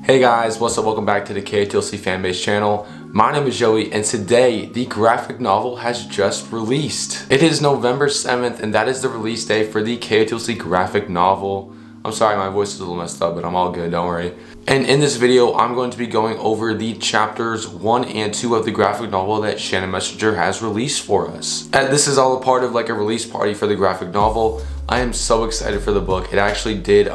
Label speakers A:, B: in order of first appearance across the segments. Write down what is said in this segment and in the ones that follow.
A: Hey guys, what's up? Welcome back to the KotLC Fanbase channel. My name is Joey and today the graphic novel has just released. It is November 7th and that is the release day for the KotLC graphic novel. I'm sorry, my voice is a little messed up, but I'm all good, don't worry. And in this video, I'm going to be going over the chapters 1 and 2 of the graphic novel that Shannon Messenger has released for us. And this is all a part of like a release party for the graphic novel. I am so excited for the book. It actually did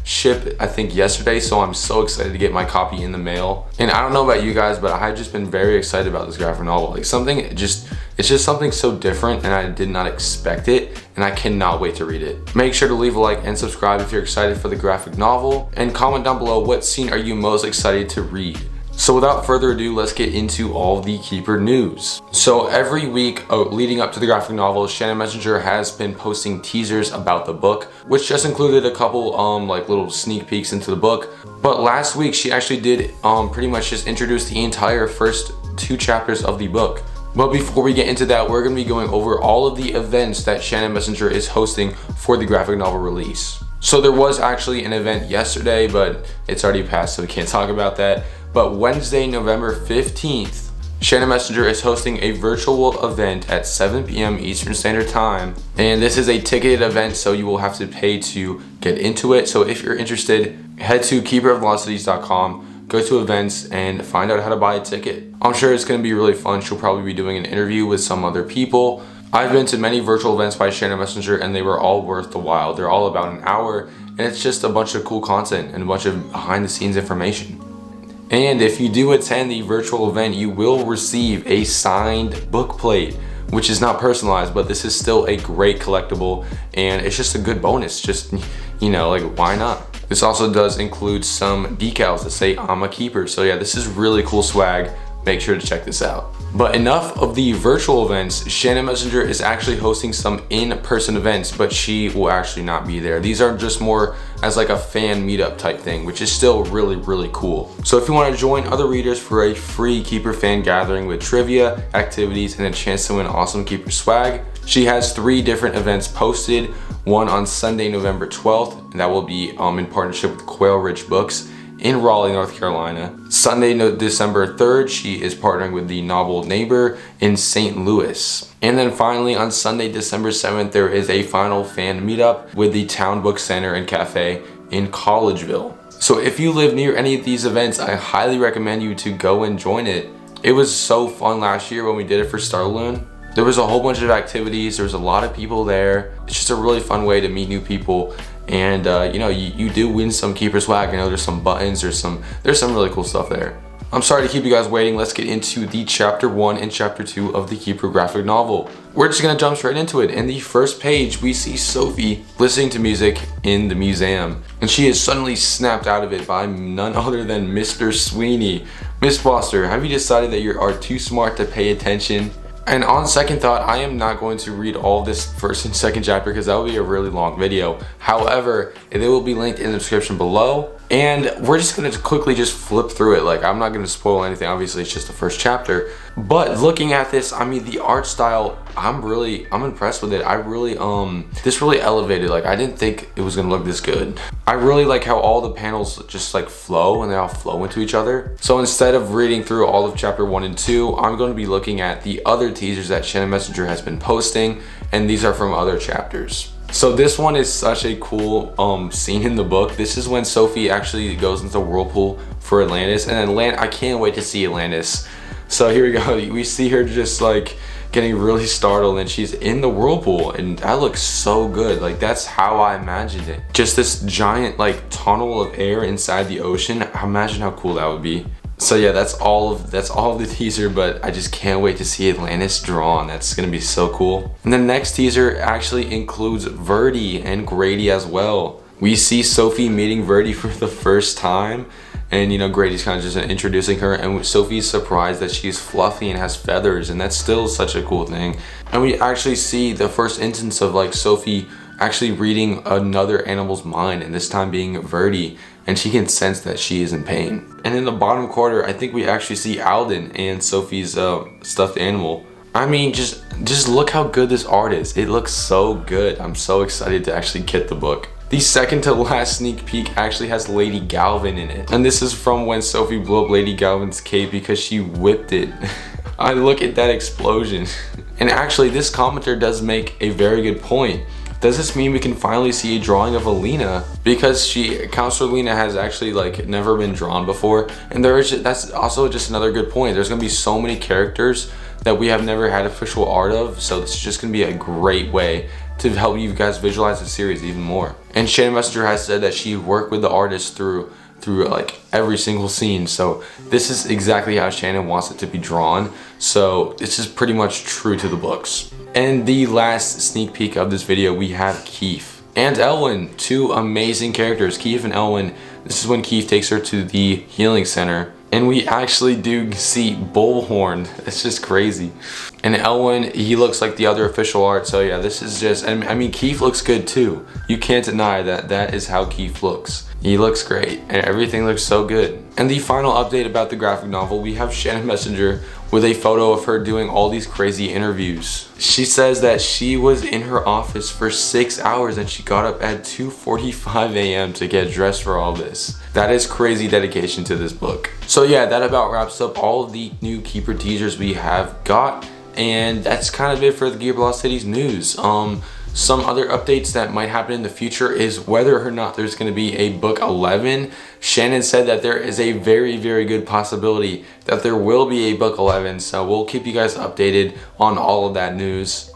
A: ship, I think, yesterday, so I'm so excited to get my copy in the mail. And I don't know about you guys, but I've just been very excited about this graphic novel. Like it's just something so different and I did not expect it, and I cannot wait to read it. Make sure to leave a like and subscribe if you're excited for the graphic novel, and comment down below what scene are you most excited to read. So without further ado, let's get into all the Keeper news. So every week leading up to the graphic novel, Shannon Messenger has been posting teasers about the book, which just included a couple like little sneak peeks into the book. But last week she actually did pretty much just introduce the entire first 2 chapters of the book. But before we get into that, we're going to be going over all of the events that Shannon Messenger is hosting for the graphic novel release. So there was actually an event yesterday, but it's already passed, so we can't talk about that. But Wednesday, November 15th, Shannon Messenger is hosting a virtual event at 7 p.m. Eastern Standard Time. And this is a ticketed event, so you will have to pay to get into it. So if you're interested, head to keeperofvelocities.com, go to events, and find out how to buy a ticket. I'm sure it's going to be really fun. She'll probably be doing an interview with some other people. I've been to many virtual events by Shannon Messenger and they were all worth the while. They're all about an hour and it's just a bunch of cool content and a bunch of behind the scenes information. And if you do attend the virtual event, you will receive a signed book plate, which is not personalized, but this is still a great collectible and it's just a good bonus. Just, you know, like, why not? This also does include some decals that say I'm a keeper. So yeah, this is really cool swag. Make sure to check this out. But enough of the virtual events. Shannon Messenger is actually hosting some in-person events, but she will actually not be there. These are just more as like a fan meetup type thing, which is still really cool. So if you want to join other readers for a free Keeper fan gathering with trivia, activities, and a chance to win awesome Keeper swag, she has 3 different events posted. One on Sunday, November 12th, and that will be in partnership with Quail Ridge Books in Raleigh, North Carolina. Sunday, December 3rd, she is partnering with the novel Neighbor in St. Louis. And then finally on Sunday, December 7th, there is a final fan meetup with the Town Book Center and Cafe in Collegeville. So if you live near any of these events, I highly recommend you to go and join it. It was so fun last year when we did it for Starloon. There was a whole bunch of activities, there was a lot of people there. It's just a really fun way to meet new people. And you know, you do win some Keeper swag. I know there's some buttons, there's some really cool stuff there. I'm sorry to keep you guys waiting. Let's get into the chapter 1 and chapter 2 of the Keeper graphic novel. We're just gonna jump straight into it. In the first page, we see Sophie listening to music in the museum, and she is suddenly snapped out of it by none other than Mr. Sweeney. Miss Foster, have you decided that you are too smart to pay attention? And on second thought, I am not going to read all this first and second chapter because that would be a really long video. However, it will be linked in the description below. And we're just gonna quickly just flip through it. Like, I'm not gonna spoil anything, obviously it's just the first chapter. But looking at this, I mean, the art style, I'm impressed with it. This really elevated. Like, I didn't think it was gonna look this good. I really like how all the panels just like flow and they all flow into each other. So instead of reading through all of chapter 1 and 2, I'm gonna be looking at the other teasers that Shannon Messenger has been posting, and these are from other chapters. So this one is such a cool scene in the book. This is when Sophie actually goes into the whirlpool for Atlantis, and I can't wait to see Atlantis. So here we go. We see her just like getting really startled and she's in the whirlpool, and that looks so good. Like, that's how I imagined it. Just this giant like tunnel of air inside the ocean. Imagine how cool that would be. So yeah, that's all of the teaser, but I just can't wait to see Atlantis drawn. That's gonna be so cool. And the next teaser actually includes Verdi and Grady as well. We see Sophie meeting Verdi for the first time, and you know, Grady's kind of just introducing her, and Sophie's surprised that she's fluffy and has feathers, and that's still such a cool thing. And we actually see the first instance of like Sophie actually reading another animal's mind, and this time being Verdi, and she can sense that she is in pain. And in the bottom quarter, I think we actually see Alden and Sophie's stuffed animal. I mean, just look how good this art is. It looks so good. I'm so excited to actually get the book. The second to last sneak peek actually has Lady Galvin in it. And this is from when Sophie blew up Lady Galvin's cape because she whipped it. I look at that explosion. And actually, this commenter does make a very good point. Does this mean we can finally see a drawing of Alina? Because Councillor Alina has actually like never been drawn before. And that's also just another good point. There's gonna be so many characters that we have never had official art of. So this is just gonna be a great way to help you guys visualize the series even more. And Shannon Messenger has said that she worked with the artist through like every single scene. So this is exactly how Shannon wants it to be drawn. So this is pretty much true to the books. And the last sneak peek of this video, we have Keith and Elwyn, two amazing characters. Keith and Elwyn, this is when Keith takes her to the healing center. And we actually do see Bullhorn. It's just crazy. And Elwyn, he looks like the other official art. So yeah, this is just, I mean, Keith looks good too. You can't deny that that is how Keith looks. He looks great and everything looks so good. And the final update about the graphic novel, we have Shannon Messenger with a photo of her doing all these crazy interviews. She says that she was in her office for 6 hours and she got up at 2:45 a.m. to get dressed for all this. That is crazy dedication to this book. So yeah, that about wraps up all of the new Keeper teasers we have got. And that's kind of it for the Gear Velocity's news. Some other updates that might happen in the future is whether or not there's going to be a book 11. Shannon said that there is a very, very good possibility that there will be a book 11. So we'll keep you guys updated on all of that news.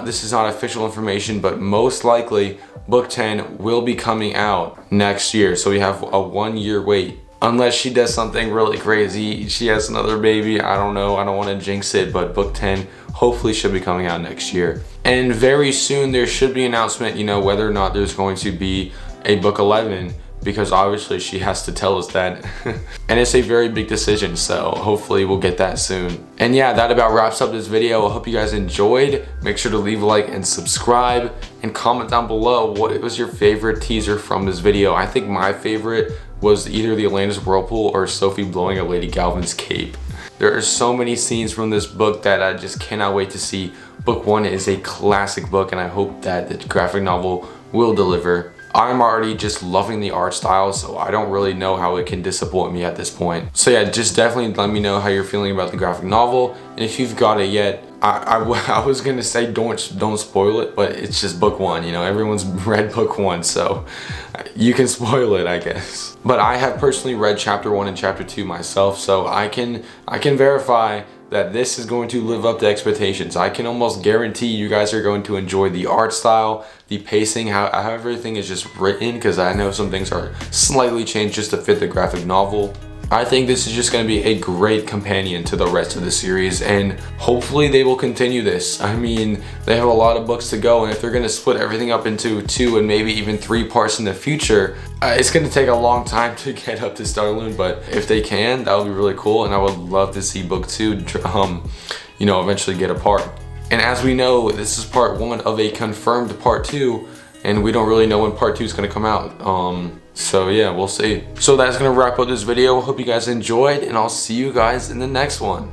A: This is not official information, but most likely book 10 will be coming out next year. So we have a 1 year wait. Unless she does something really crazy, she has another baby, I don't know, I don't want to jinx it, but book 10 hopefully should be coming out next year. And very soon there should be an announcement, you know, whether or not there's going to be a book 11, because obviously she has to tell us that. And it's a very big decision, so hopefully we'll get that soon. And yeah, that about wraps up this video. I hope you guys enjoyed. Make sure to leave a like and subscribe, and comment down below what was your favorite teaser from this video. I think my favorite was either the Atlantis Whirlpool or Sophie blowing up Lady Galvin's cape. There are so many scenes from this book that I just cannot wait to see. Book 1 is a classic book, and I hope that the graphic novel will deliver. I'm already just loving the art style, so I don't really know how it can disappoint me at this point. So yeah, just definitely let me know how you're feeling about the graphic novel, and if you've got it yet, I was gonna say don't spoil it, but it's just book 1, you know, everyone's read book 1, so you can spoil it, I guess. But I have personally read chapter 1 and chapter 2 myself, so I can verify that this is going to live up to expectations. I can almost guarantee you guys are going to enjoy the art style, the pacing, how everything is just written, because I know some things are slightly changed just to fit the graphic novel. I think this is just going to be a great companion to the rest of the series, and hopefully they will continue this. I mean, they have a lot of books to go, and if they're going to split everything up into 2 and maybe even 3 parts in the future, it's going to take a long time to get up to Starloon, but if they can, that would be really cool, and I would love to see book 2, you know, eventually get a part. And as we know, this is part 1 of a confirmed part 2, and we don't really know when part 2 is going to come out. So yeah, we'll see. So that's gonna wrap up this video. Hope you guys enjoyed, and I'll see you guys in the next one.